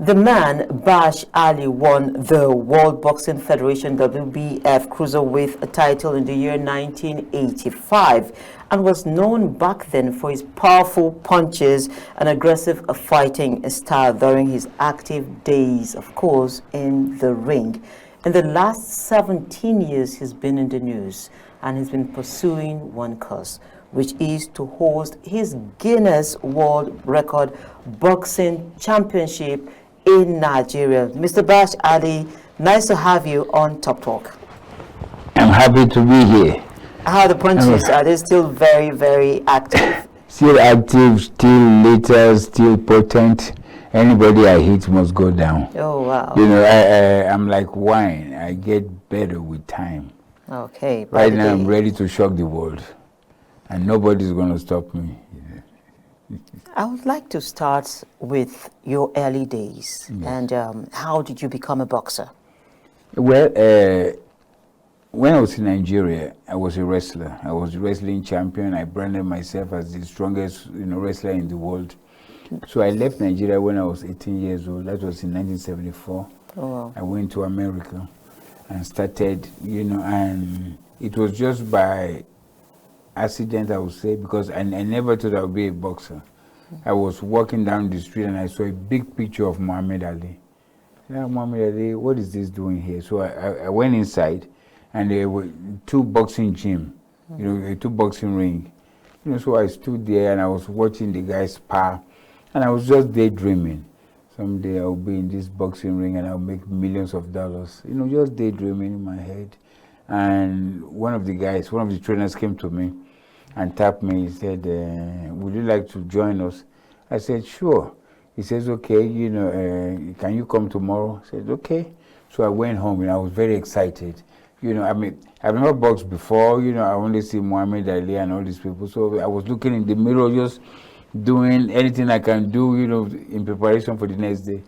The man, Bash Ali, won the World Boxing Federation WBF Cruiserweight title in the year 1985 and was known back then for his powerful punches and aggressive fighting style during his active days, of course, in the ring. In the last 17 years, he's been in the news and he's been pursuing one cause, which is to host his Guinness World Record Boxing Championship in Nigeria. Mr. Bash Ali, nice to have you on Top Talk. I'm happy to be here. How are the punches? Are they still very, very active? Still active, still lethal, still potent. Anybody I hit must go down. Oh, wow. You know, I'm like wine. I get better with time. Okay. Right now, I'm ready to shock the world. And nobody's going to stop me. I would like to start with your early days. Yes. And how did you become a boxer? Well, when I was in Nigeria, I was a wrestler. I was a wrestling champion. I branded myself as the strongest, wrestler in the world. So I left Nigeria when I was 18 years old. That was in 1974. Oh, wow. I went to America and started, and it was just by accident, I would say, because I never thought I would be a boxer. I was walking down the street and I saw a big picture of Muhammad Ali. Now, Muhammad Ali, what is this doing here? So I went inside and there were two boxing gym, two boxing ring. So I stood there and I was watching the guys spar and I was just daydreaming. Someday I'll be in this boxing ring and I'll make millions of dollars. Just daydreaming in my head. And one of the trainers came to me and tapped me. He said, would you like to join us? I said, sure. He says, okay, can you come tomorrow? I said, okay. So I went home and I was very excited. I've never boxed before. I only see Muhammad Ali and all these people. So I was looking in the mirror, just doing anything I can do, in preparation for the next day.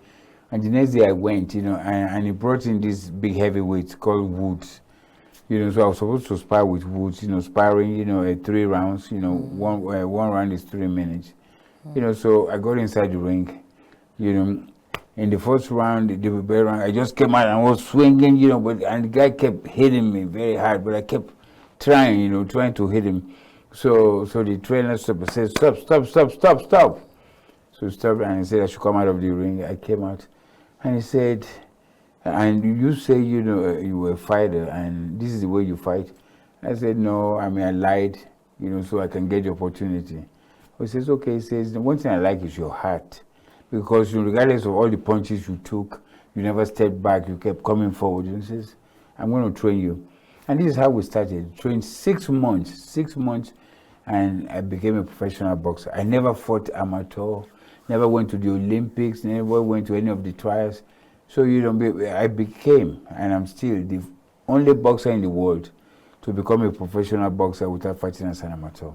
And the next day I went, and he brought in this big heavyweight called Woods. So I was supposed to spar with Woods, sparring, 3 rounds, one round is 3 minutes. So I got inside the ring, in the first round, the bell round, I just came out and was swinging, and the guy kept hitting me very hard, but I kept trying, trying to hit him. So the trainer said, stop. So he stopped and he said I should come out of the ring. I came out and he said, and you say, you were a fighter and this is the way you fight. I said, no, I lied, so I can get the opportunity. He says, okay. He says, the one thing I like is your heart. Because regardless of all the punches you took, you never stepped back, you kept coming forward. He says, I'm going to train you. And this is how we started. Trained 6 months, and I became a professional boxer. I never fought amateur, never went to the Olympics, never went to any of the trials. So I became, and I'm still, the only boxer in the world to become a professional boxer without fighting as an amateur.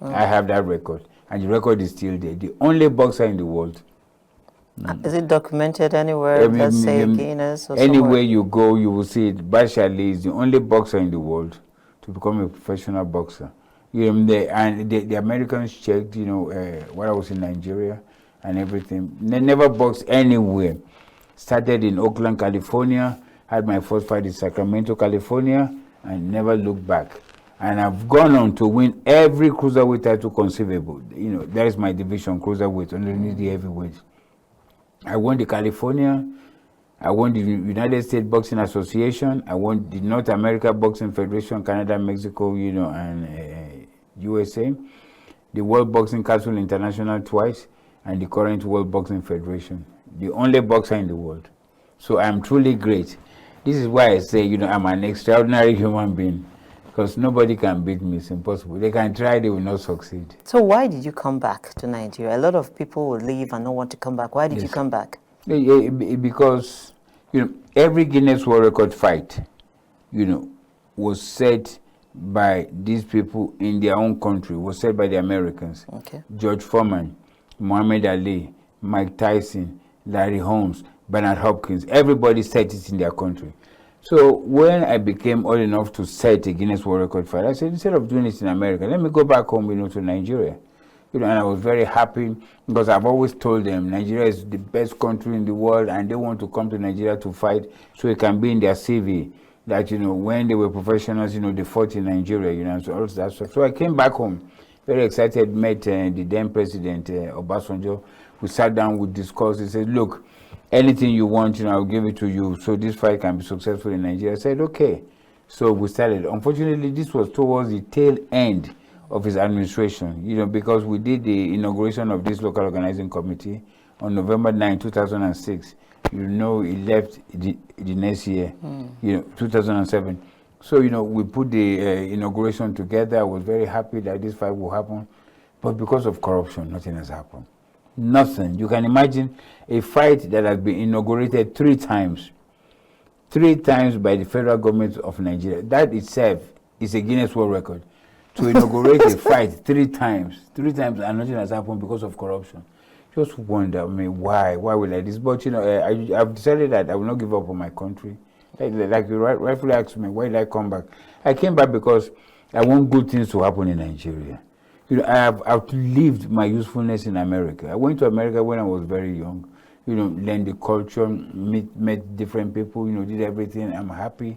Oh. I have that record, and the record is still there. The only boxer in the world. Is it documented anywhere? Let's say Guinness or anywhere somewhere? you go, you will see it. Bash Ali is the only boxer in the world to become a professional boxer. The Americans checked, when I was in Nigeria and everything. They never boxed anywhere. Started in Oakland, California, had my first fight in Sacramento, California, and never looked back. And I've gone on to win every cruiserweight title conceivable. That is my division, cruiserweight, underneath the heavyweight. I won the California, I won the United States Boxing Association, I won the North America Boxing Federation, Canada, Mexico, and USA, the World Boxing Council International twice, and the current World Boxing Federation. The only boxer in the world. So I'm truly great. This is why I say, I'm an extraordinary human being. Because nobody can beat me. It's impossible. They can try, they will not succeed. So why did you come back to Nigeria? A lot of people will leave and don't want to come back. Why did you come back? Because, every Guinness World Record fight, was set by these people in their own country, was set by the Americans. Okay. George Foreman, Muhammad Ali, Mike Tyson, Larry Holmes, Bernard Hopkins, everybody set it in their country. So when I became old enough to set a Guinness World Record fight, I said, instead of doing it in America, let me go back home, to Nigeria. You know, and I was very happy because I've always told them Nigeria is the best country in the world, and they want to come to Nigeria to fight, so it can be in their CV that, you know, when they were professionals, you know, they fought in Nigeria, you know, so all that stuff. So I came back home, very excited, met the then president, Obasanjo. We sat down, we discussed. He said, look, anything you want, you know, I'll give it to you, so this fight can be successful in Nigeria. I said, okay. So we started. Unfortunately, this was towards the tail end of his administration, you know, because we did the inauguration of this local organizing committee on November 9, 2006. You know, he left the next year, you know, 2007. So, you know, we put the inauguration together. I was very happy that this fight will happen. But because of corruption, nothing has happened. Nothing. You can imagine a fight that has been inaugurated 3 times. 3 times by the federal government of Nigeria. That itself is a Guinness World Record. To inaugurate a fight 3 times, and nothing has happened because of corruption. Just wonder, I mean, why will like this? But, you know, I've decided that I will not give up on my country. Like you rightfully asked me, why did I come back? I came back because I want good things to happen in Nigeria. You know, I've outlived my usefulness in America. I went to America when I was very young. You know, learned the culture, met different people, you know, did everything. I'm happy. You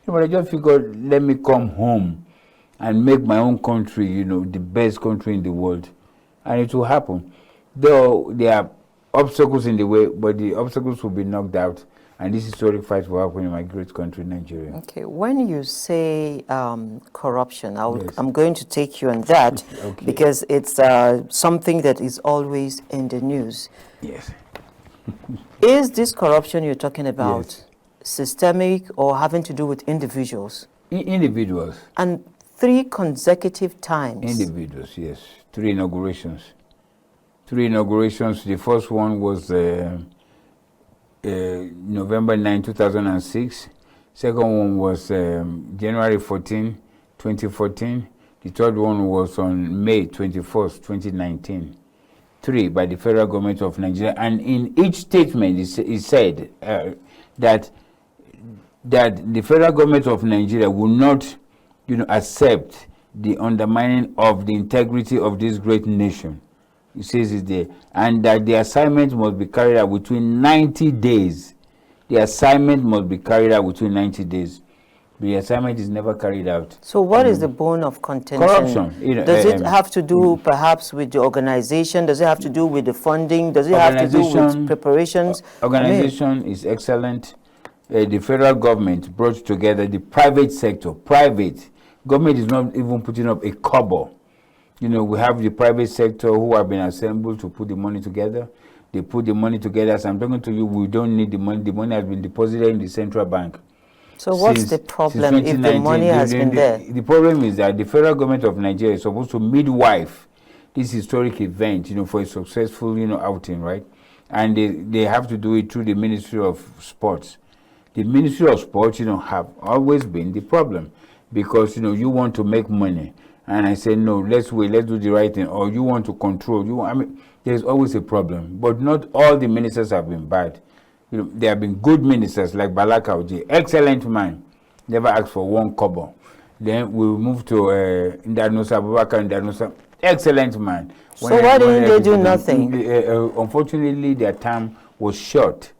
know, but I just figured, let me come home and make my own country, you know, the best country in the world. And it will happen. Though there are obstacles in the way, but the obstacles will be knocked out. And this historic fight will happen in my great country, Nigeria. Okay, when you say corruption, Yes. I'm going to take you on that Okay. because it's something that is always in the news. Yes. Is this corruption you're talking about Yes. systemic or having to do with individuals? Individuals. And 3 consecutive times. Individuals, yes. 3 inaugurations. 3 inaugurations. The first one was November 9, 2006. Second one was January 14, 2014. The third one was on May 21st, 2019. 3 by the federal government of Nigeria. And in each statement, it said that the federal government of Nigeria will not, you know, accept the undermining of the integrity of this great nation. It says it there. And that the assignment must be carried out within 90 days. The assignment must be carried out within 90 days. The assignment is never carried out. So what is the bone of contention? Corruption. You know, does it have to do perhaps with the organization? Does it have to do with the funding? Does it have to do with preparations? Organization is excellent. The federal government brought together the private sector. Government is not even putting up a kobo. You know, we have the private sector who have been assembled to put the money together. They put the money together. As I'm talking to you, we don't need the money. The money has been deposited in the central bank. So what's the problem if the money has been there? The problem is that the federal government of Nigeria is supposed to midwife this historic event, you know, for a successful, you know, outing, right? And they have to do it through the Ministry of Sports. The Ministry of Sports, you know, have always been the problem because, you know, you want to make money. And I said, no, let's wait, let's do the right thing. Or you want to control. I mean, there's always a problem. But not all the ministers have been bad. You know, there have been good ministers like Bala Kauji, excellent man, never asked for 1 kobo. Then we move to Ndanusa, Abubakar Ndanusa, excellent man. So why didn't they do nothing? Unfortunately, their time was short.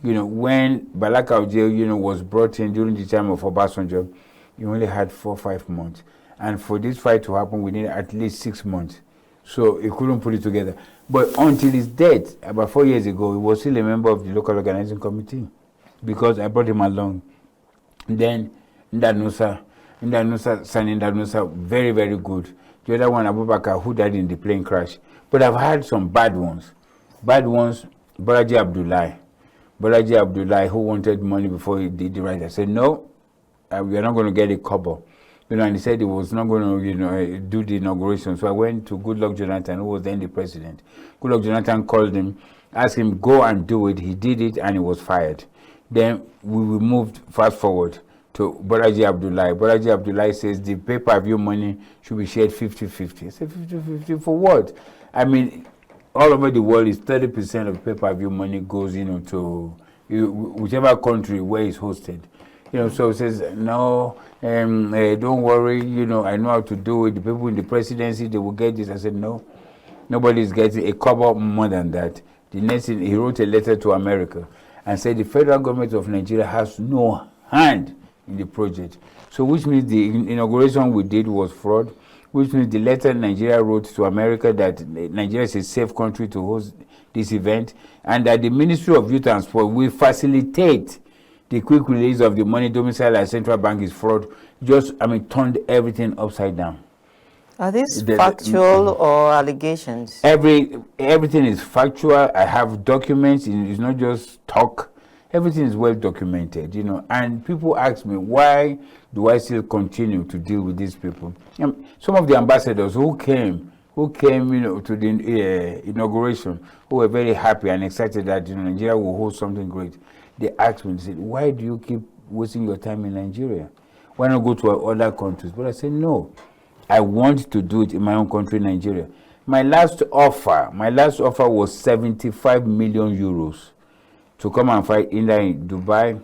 You know, when Bala Kauji, you know, was brought in during the time of Obasanjo, he only had 4 or 5 months. And for this fight to happen, we needed at least 6 months. So he couldn't put it together. But until his death, about 4 years ago, he was still a member of the local organizing committee because I brought him along. Then Sani Ndanusa, very, very good. The other one, Abubakar, who died in the plane crash. But I've had some bad ones. Bolaji Abdullahi, who wanted money before he did the right. I said, no, we are not going to get a kobo. You know, and he said he was not going to, you know, do the inauguration. So I went to Goodluck Jonathan, who was then the president. Goodluck Jonathan called him, asked him, go and do it. He did it, and he was fired. Then we moved fast forward to Bolaji Abdullahi. Bolaji Abdullahi says the pay-per-view money should be shared 50-50. I said, 50-50 for what? I mean, all over the world is 30% of pay-per-view money goes, you know, to whichever country where it's hosted. You know, so it says, no, don't worry, you know, I know how to do it. The people in the presidency, they will get this. I said, no, Nobody's getting a cover more than that. The next thing, he wrote a letter to America and said the federal government of Nigeria has no hand in the project. So which means the inauguration we did was fraud, which means the letter Nigeria wrote to America that Nigeria is a safe country to host this event, and that the Ministry of Youth and Sport will facilitate the quick release of the money domiciled at central bank is fraud. Just, turned everything upside down. Are these factual or allegations? Everything is factual. I have documents. It's not just talk. Everything is well documented, And people ask me, why do I still continue to deal with these people? Some of the ambassadors who came, to the inauguration, who were very happy and excited that Nigeria will host something great. They asked me, they said, why do you keep wasting your time in Nigeria? Why not go to other countries? But I said, no. I want to do it in my own country, Nigeria. My last offer was 75 million euros to come and fight either in Dubai,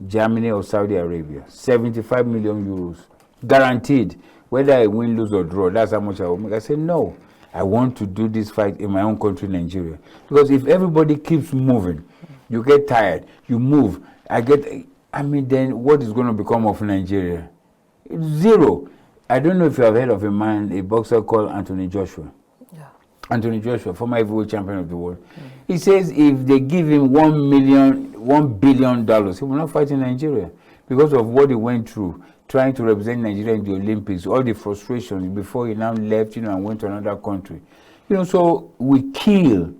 Germany, or Saudi Arabia. 75 million euros. Guaranteed. Whether I win, lose, or draw, that's how much I will make. I said, no. I want to do this fight in my own country, Nigeria. Because if everybody keeps moving, you get tired, you move, then what is going to become of Nigeria? It's zero. I don't know if you have heard of a boxer called Anthony Joshua. Yeah. Anthony Joshua, former heavyweight champion of the world. He says if they give him $1 billion, he will not fight in Nigeria because of what he went through trying to represent Nigeria in the Olympics, all the frustrations before he now left, and went to another country. So we kill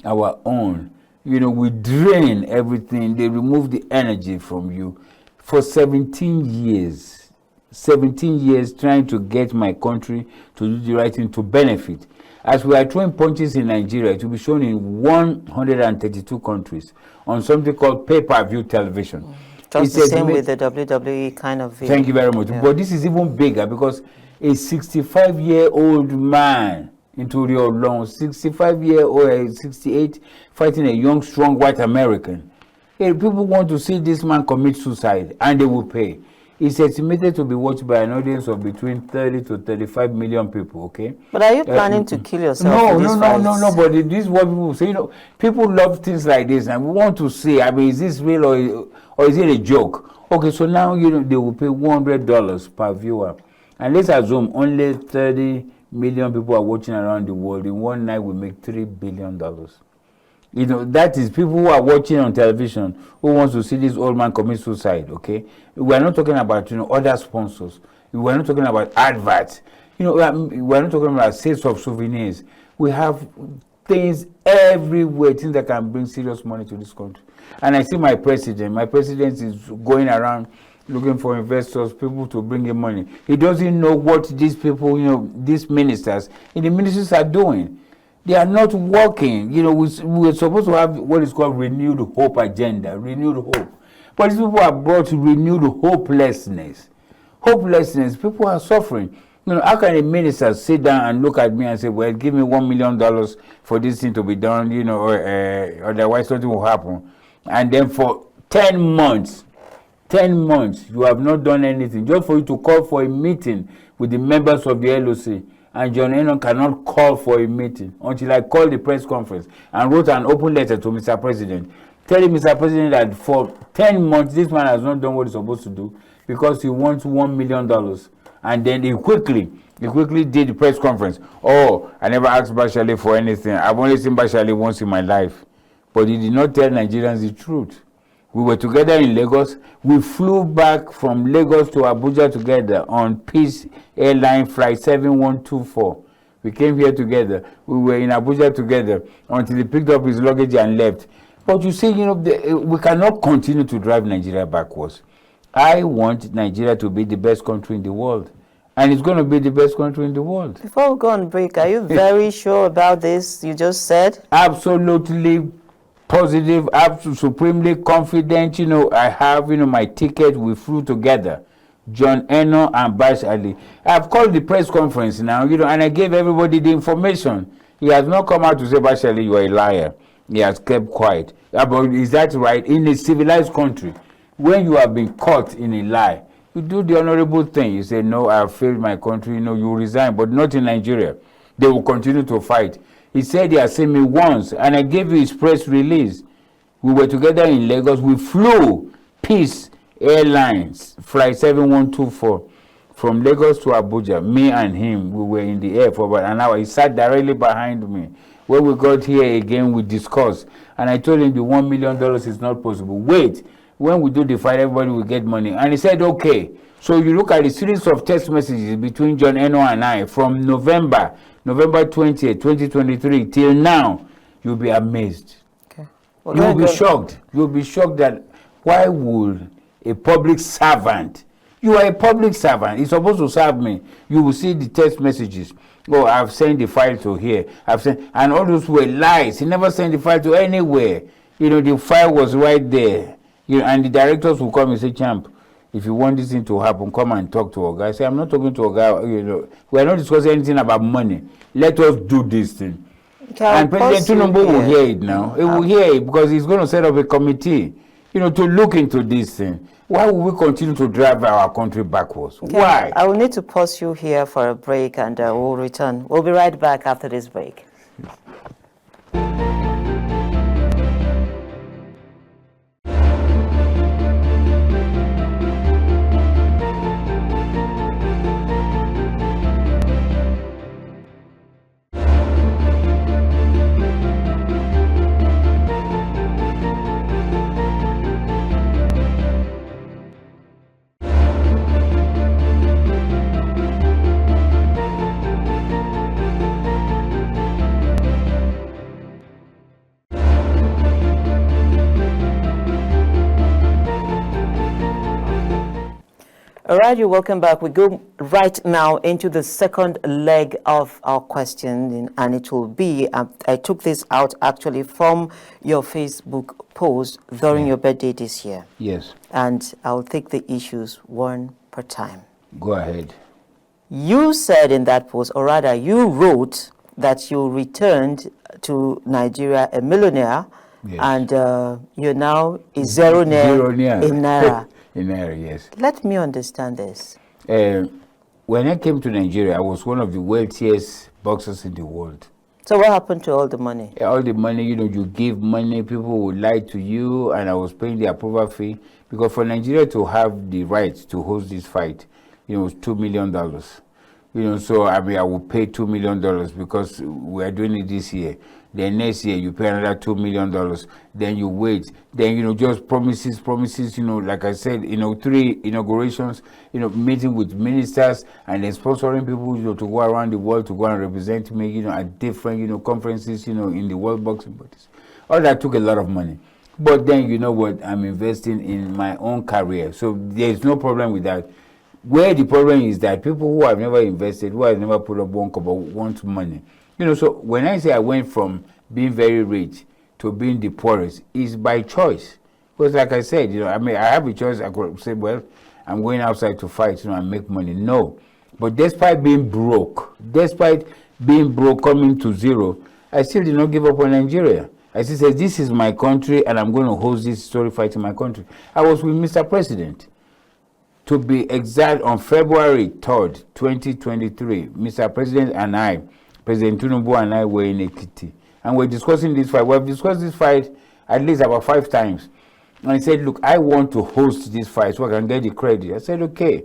our own. We drain everything. They remove the energy from you. For 17 years trying to get my country to do the right thing to benefit. As we are throwing punches in Nigeria, it will be shown in 132 countries on something called pay-per-view television. Just the same with the WWE kind of video. Thank you very much. Yeah. But this is even bigger because a 65-year-old man into your lungs, 65-year-old, 68, fighting a young, strong white American. Hey, people want to see this man commit suicide, and they will pay. It's estimated to be watched by an audience of between 30 to 35 million people, okay? But are you planning to kill yourself? No, but this is what people say. People love things like this, and we want to see, is this real or is it a joke? Okay, so now, they will pay $100 per viewer. And let's assume only 30 million people are watching around the world. In one night, we make $3 billion. That is people who are watching on television who wants to see this old man commit suicide, okay? We are not talking about, other sponsors. We are not talking about adverts. We are not talking about sales of souvenirs. We have things everywhere, things that can bring serious money to this country. And I see my president. My president is going around looking for investors, people to bring him money. He doesn't know what these people, these ministers in the ministries are doing. They are not working. We're supposed to have what is called renewed hope agenda, renewed hope. But these people are brought to renewed hopelessness. Hopelessness. People are suffering. How can a minister sit down and look at me and say, well, give me $1 million for this thing to be done, or otherwise something will happen. And then for 10 months, you have not done anything, just for you to call for a meeting with the members of the LOC. And John Ennon cannot call for a meeting until I called the press conference and wrote an open letter to Mr. President, telling Mr. President that for 10 months, this man has not done what he's supposed to do because he wants $1 million. And then he quickly did the press conference. Oh, I never asked Bashali for anything. I've only seen Bashali once in my life. But he did not tell Nigerians the truth. We were together in Lagos. We flew back from Lagos to Abuja together on Peace Airline Flight 7124. We came here together. We were in Abuja together until he picked up his luggage and left. But you see, we cannot continue to drive Nigeria backwards. I want Nigeria to be the best country in the world. And it's going to be the best country in the world. Before we go on break, are you very sure about this you just said? Absolutely positive, absolutely supremely confident. I have, my ticket. We flew together. John Ennon and Bash Ali. I've called the press conference now, and I gave everybody the information. He has not come out to say, Bash Ali, you are a liar. He has kept quiet. But is that right? In a civilized country, when you have been caught in a lie, you do the honorable thing. You say, no, I have failed my country. You resign, but not in Nigeria. they will continue to fight. He said he had seen me once, and I gave you his press release. We were together in Lagos. We flew Peace Airlines, flight 7124, from Lagos to Abuja. Me and him, we were in the air for about an hour. He sat directly behind me. When we got here again, we discussed. And I told him the $1 million is not possible. Wait, when we do the fight, everybody will get money. And he said, okay. So you look at the series of text messages between John Eno and I from November 20th, 2023 till now, you'll be amazed. Okay. Well, you'll be shocked. You'll be shocked that why would a public servant, you are a public servant, he's supposed to serve me. You will see the text messages. Oh, I've sent the file to here. I've sent, and all those were lies. He never sent the file to anywhere. The file was right there. And the directors will come and say, Champ, if you want this thing to happen, come and talk to a guy. I say, I'm not talking to a guy. We're not discussing anything about money. Let us do this thing. And President Tinubu will hear it now. He will hear it because he's going to set up a committee, to look into this thing. Why will we continue to drive our country backwards? Okay. Why? I will need to pause you here for a break, and we'll return. We'll be right back after this break. All right, you're welcome back. We go right now into the second leg of our question, and it will be, I took this out actually from your Facebook post during your birthday this year. Yes. And I'll take the issues one per time. Go ahead. You said in that post, or rather you wrote that you returned to Nigeria a millionaire, yes, and you're now a zeronaire in Naira. In Naira, yes. Let me understand this. When I came to Nigeria, I was one of the wealthiest boxers in the world. So what happened to all the money? All the money, you give money, people would lie to you, and I was paying the approval fee. Because for Nigeria to have the right to host this fight, it was $2 million. So I would pay $2 million because we are doing it this year. Then next year you pay another $2 million. Then you wait. Then just promises. Like I said, 3 inaugurations. Meeting with ministers and then sponsoring people to go around the world to go and represent me. At different conferences. In the world boxing bodies. All that took a lot of money. But then what? I'm investing in my own career, so there's no problem with that. Where the problem is that people who have never invested, who have never put up one couple, want money. So when I say I went from being very rich to being the poorest, it's by choice. Because like I said, I have a choice. I could say, well, I'm going outside to fight, and make money. No. But despite being broke, coming to zero, I still did not give up on Nigeria. I still said, this is my country, and I'm going to host this historic fight in my country. I was with Mr. President. To be exact, on February 3rd, 2023, Mr. President and I, President Tinubu and I were in Ekiti. And we're discussing this fight. We've discussed this fight at least about 5 times. And he said, look, I want to host this fight so I can get the credit. I said, okay.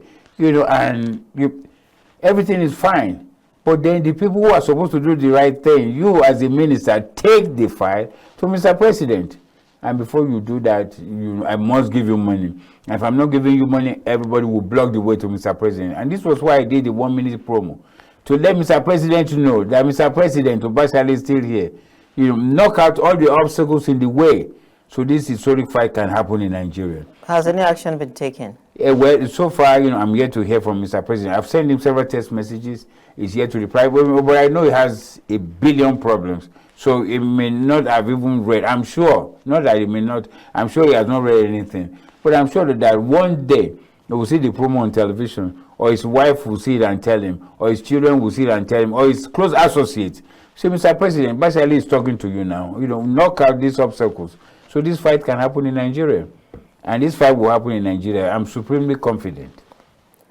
Everything is fine. But then the people who are supposed to do the right thing, you as a minister, take the fight to Mr. President. And before you do that, I must give you money. And if I'm not giving you money, everybody will block the way to Mr. President. And this was why I did the 1-minute promo. To let Mr. President know that Mr. President, Obasale is still here. Knock out all the obstacles in the way so this historic fight can happen in Nigeria. Has any action been taken? Well, so far, I'm yet to hear from Mr. President. I've sent him several text messages. He's yet to reply. But I know he has a billion problems. So he may not have even read. I'm sure. Not that he may not. I'm sure he has not read anything. But I'm sure that one day he will see the promo on television, or his wife will see it and tell him, or his children will see it and tell him, or his close associates. Say, Mr. President, Basali is talking to you now. Knock out these obstacles. So this fight can happen in Nigeria. And this fight will happen in Nigeria. I'm supremely confident.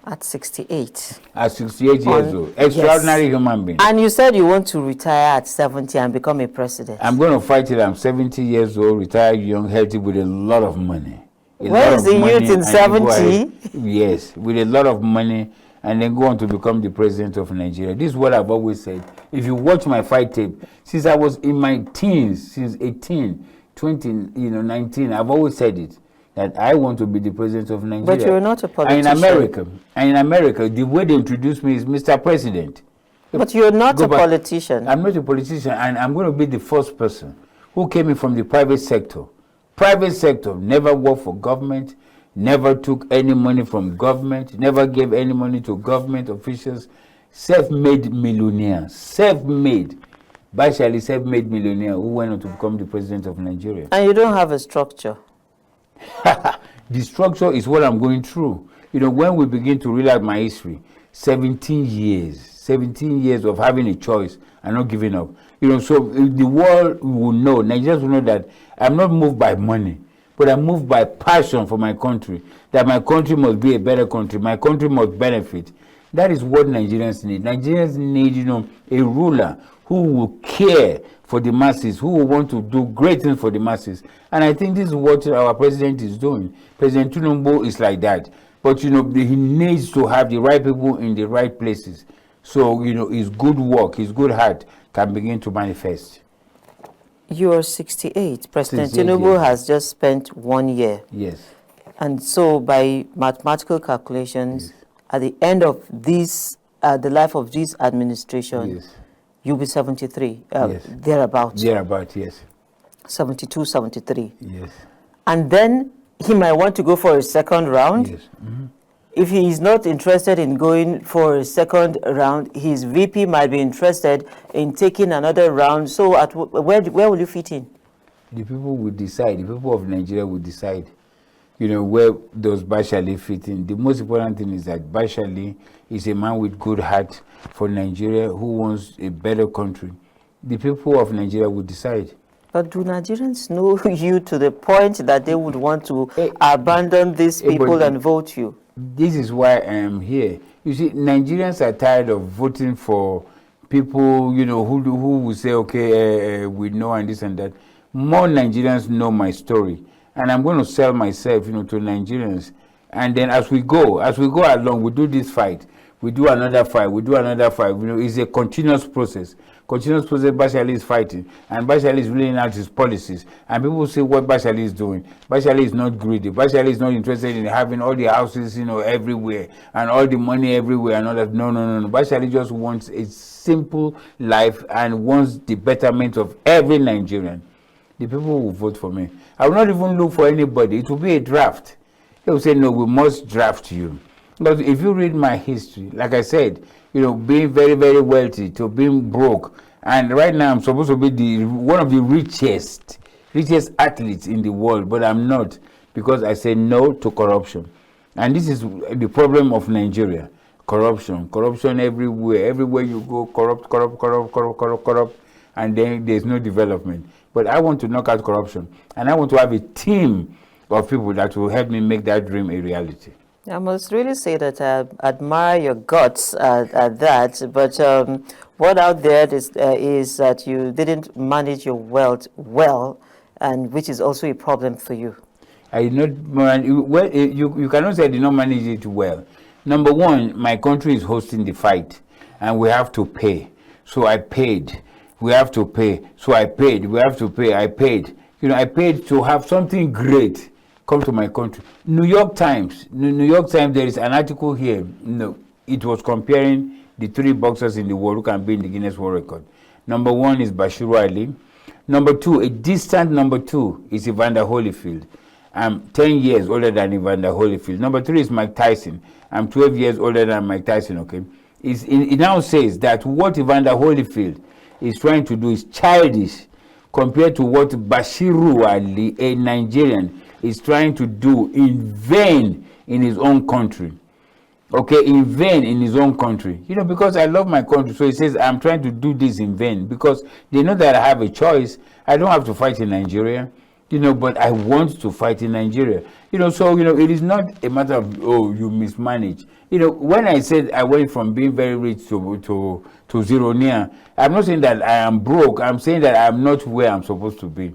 At 68. At 68 years old. Extraordinary human being. And you said you want to retire at 70 and become a president. I'm going to fight till I'm 70 years old, retired, young, healthy, with a lot of money. Where is the youth in 70? Yes, with a lot of money, and then go on to become the president of Nigeria. This is what I've always said. If you watch my fight tape, since I was in my teens, since 18, 20, 19, I've always said it, that I want to be the president of Nigeria. But you're not a politician. And in America, the way they introduce me is Mr. President. But you're not a politician. I'm not a politician, and I'm going to be the first person who came in from the private sector. Private sector, never worked for government, never took any money from government, never gave any money to government officials. Self-made millionaire, self-made, partially self-made millionaire who went on to become the president of Nigeria. And you don't have a structure. The structure is what I'm going through. When we begin to realize my history, 17 years of having a choice and not giving up. So the world will know, Nigerians will know that I'm not moved by money, but I'm moved by passion for my country, that my country must be a better country, my country must benefit. That is what Nigerians need. Nigerians need, a ruler who will care for the masses, who will want to do great things for the masses. And I think this is what our president is doing. President Tinubu is like that. But, he needs to have the right people in the right places. So, his good work, his good heart can begin to manifest. You are 68. President Tinubu has just spent 1 year. Yes. And so by mathematical calculations, yes, at the end of this, the life of this administration, yes, you'll be 73, yes, thereabout. Thereabout, yes. 72, 73. Yes. And then he might want to go for a second round. Yes. Mm-hmm. If he is not interested in going for a second round, his VP might be interested in taking another round. So where will you fit in? The people will decide. The people of Nigeria will decide, where does Bashali fit in. The most important thing is that Bashali is a man with good heart for Nigeria who wants a better country. The people of Nigeria will decide. But do Nigerians know you to the point that they would want to abandon these people and vote you? This is why I am here. You see, Nigerians are tired of voting for people, who will say, okay, we know and this and that. More Nigerians know my story. And I'm going to sell myself, to Nigerians. And then as we go along, we do this fight. We do another fight. We do another fight. It's a continuous process. Continuous process. Bashali is fighting, and Bashali is laying out his policies. And people say what Bashali is doing. Bashali is not greedy. Bashali is not interested in having all the houses, everywhere, and all the money everywhere, and all that. No. Bashali just wants a simple life and wants the betterment of every Nigerian. The people will vote for me. I will not even look for anybody. It will be a draft. They will say, no, we must draft you. But if you read my history, like I said, being very, very wealthy to being broke, and right now I'm supposed to be one of the richest athletes in the world, but I'm not, because I say no to corruption. And this is the problem of Nigeria. Corruption everywhere you go, corrupt, and then there's no development. But I want to knock out corruption, and I want to have a team of people that will help me make that dream a reality. I must really say that I admire your guts at that, but what out there is that you didn't manage your wealth well, and which is also a problem for you. I did not. Well, you cannot say I did not manage it well. Number one, my country is hosting the fight, and we have to pay. So I paid. We have to pay. So I paid. We have to pay. I paid. I paid to have something great come to my country. New York Times, there is an article here. It was comparing the 3 boxers in the world who can be in the Guinness World Record. Number 1 is Bashiru Ali. Number 2, a distant number 2 is Evander Holyfield. I'm 10 years older than Evander Holyfield. Number 3 is Mike Tyson. I'm 12 years older than Mike Tyson, okay? It now says that what Evander Holyfield is trying to do is childish compared to what Bashiru Ali, a Nigerian, is trying to do in vain in his own country. Okay, in vain in his own country. Because I love my country. So he says, I'm trying to do this in vain. Because they know that I have a choice. I don't have to fight in Nigeria. But I want to fight in Nigeria. So, it is not a matter of, oh, you mismanage. When I said I went from being very rich to zero near, I'm not saying that I am broke. I'm saying that I'm not where I'm supposed to be.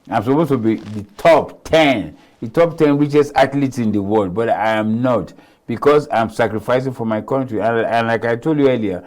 I'm supposed to be the top 10 richest athletes in the world, but I am not, because I'm sacrificing for my country. And like I told you earlier,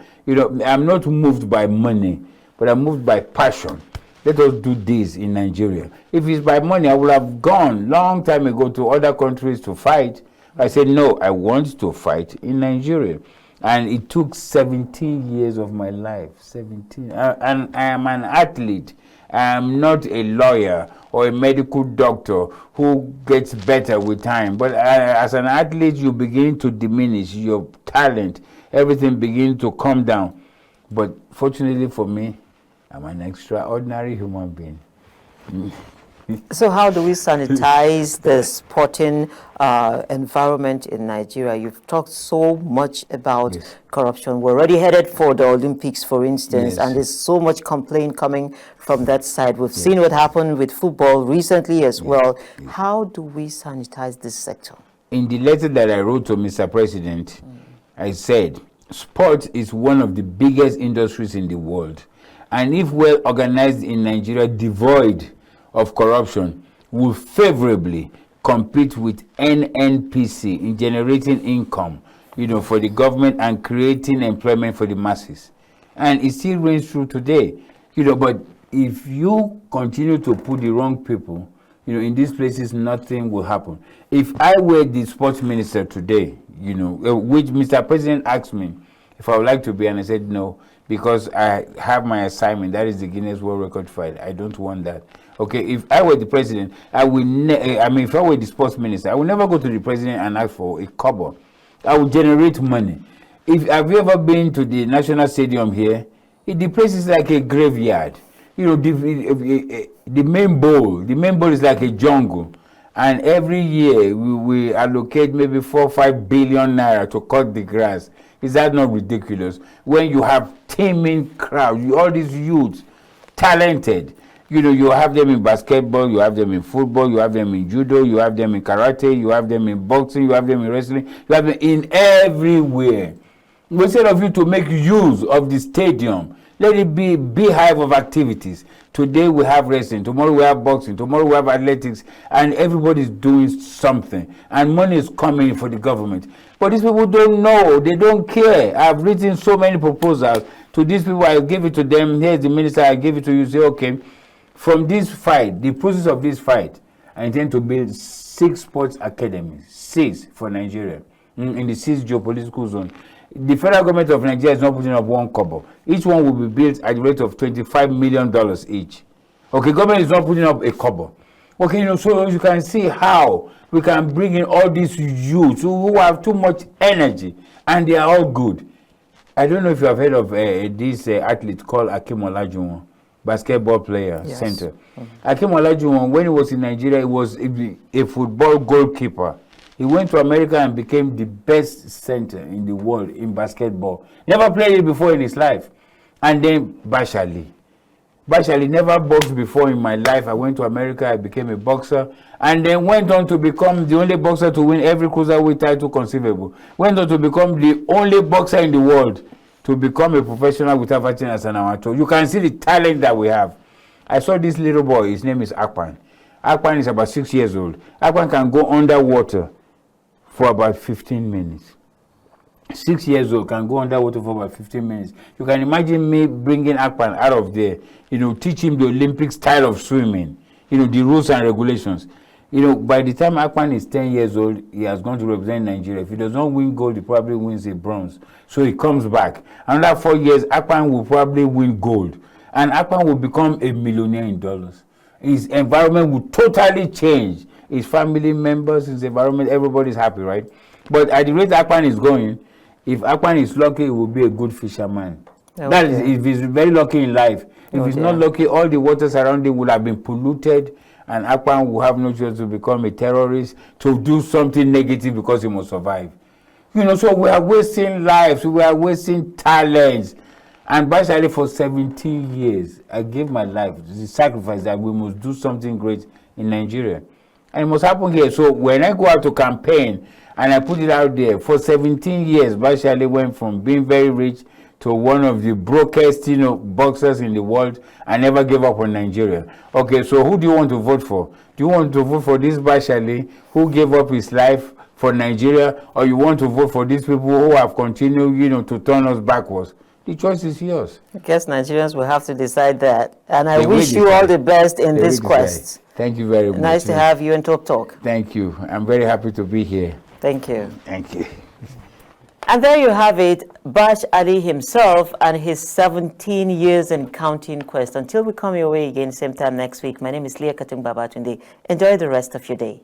I'm not moved by money, but I'm moved by passion. Let us do this in Nigeria. If it's by money, I would have gone long time ago to other countries to fight. I said, no, I want to fight in Nigeria. And it took 17 years of my life, 17. And I am an athlete. I am not a lawyer or a medical doctor who gets better with time. But as an athlete, you begin to diminish your talent. Everything begins to come down. But fortunately for me, I'm an extraordinary human being. So how do we sanitize the sporting environment in Nigeria? You've talked so much about corruption. We're already headed for the Olympics, for instance, and there's so much complaint coming from that side. We've seen what happened with football recently as well. How do we sanitize this sector? In the letter that I wrote to Mr. President, I said, sport is one of the biggest industries in the world. And if well organized in Nigeria, devoid of corruption, will favorably compete with NNPC in generating income, for the government and creating employment for the masses. And it still rings true today, but if you continue to put the wrong people, in these places, nothing will happen. If I were the sports minister today, which Mr. President asked me if I would like to be, and I said no, because I have my assignment, that is the Guinness World Record fight. I don't want that. Okay, if I were the president, if I were the sports minister, I would never go to the president and ask for a kobo. I would generate money. Have you ever been to the National Stadium here? The place is like a graveyard. The main bowl is like a jungle. And every year we allocate maybe 4 or 5 billion naira to cut the grass. Is that not ridiculous? When you have teeming crowd, all these youths, talented, you have them in basketball, you have them in football, you have them in judo, you have them in karate, you have them in boxing, you have them in wrestling, you have them in everywhere. Instead of you to make use of the stadium, let it be a beehive of activities. Today we have wrestling, tomorrow we have boxing, tomorrow we have athletics, and everybody's doing something. And money is coming for the government. But these people don't know, they don't care. I've written so many proposals to these people, I give it to them. Here's the minister, I give it to you, say, okay, from this fight, the process of this fight, I intend to build 6 sports academies, 6 for Nigeria, in the 6 geopolitical zone. The federal government of Nigeria is not putting up 1 kobo. Each one will be built at the rate of $25 million each. Okay, government is not putting up a kobo. Okay, so you can see how we can bring in all these youths who have too much energy, and they are all good. I don't know if you have heard of this athlete called Akim Olajuwon, basketball player, center. Akim Olajuwon, when he was in Nigeria, he was a football goalkeeper. He went to America and became the best center in the world in basketball. Never played it before in his life. And then Bashali. Bashali never boxed before in my life. I went to America, I became a boxer, and then went on to become the only boxer to win every cruiserweight title conceivable. Went on to become the only boxer in the world to become a professional without fighting as an amateur. You can see the talent that we have. I saw this little boy, his name is Akpan. Akpan is about 6 years old. Akpan can go underwater for about 15 minutes. 6 years old, can go underwater for about 15 minutes. You can imagine me bringing Akpan out of there, teach him the Olympic style of swimming, the rules and regulations. By the time Akpan is 10 years old, he has gone to represent Nigeria. If he does not win gold, he probably wins a bronze. So he comes back. Another 4 years, Akpan will probably win gold. And Akpan will become a millionaire in dollars. His environment will totally change. His family members, his environment, everybody's happy, right? But at the rate Akpan is going, if Akpan is lucky, he will be a good fisherman. Okay. That is, if he's very lucky in life. If he's not lucky, all the waters around him will have been polluted, and Akpan will have no choice to become a terrorist, to do something negative because he must survive. So we are wasting lives, we are wasting talents. And basically for 17 years, I gave my life, the sacrifice that we must do something great in Nigeria. And it must happen here. So when I go out to campaign and I put it out there, for 17 years, Bash Ali went from being very rich to one of the brokest, boxers in the world, and never gave up on Nigeria. Okay, so who do you want to vote for? Do you want to vote for this Bash Ali who gave up his life for Nigeria, or you want to vote for these people who have continued, to turn us backwards? The choice is yours. I guess Nigerians will have to decide that. And I wish you all the best in this quest. Thank you very much. Nice to have you and Talk. Thank you. I'm very happy to be here. Thank you. Thank you. And there you have it, Bash Ali himself and his 17 years and counting quest. Until we come your way again, same time next week, my name is Leah Katung Babatunde. Enjoy the rest of your day.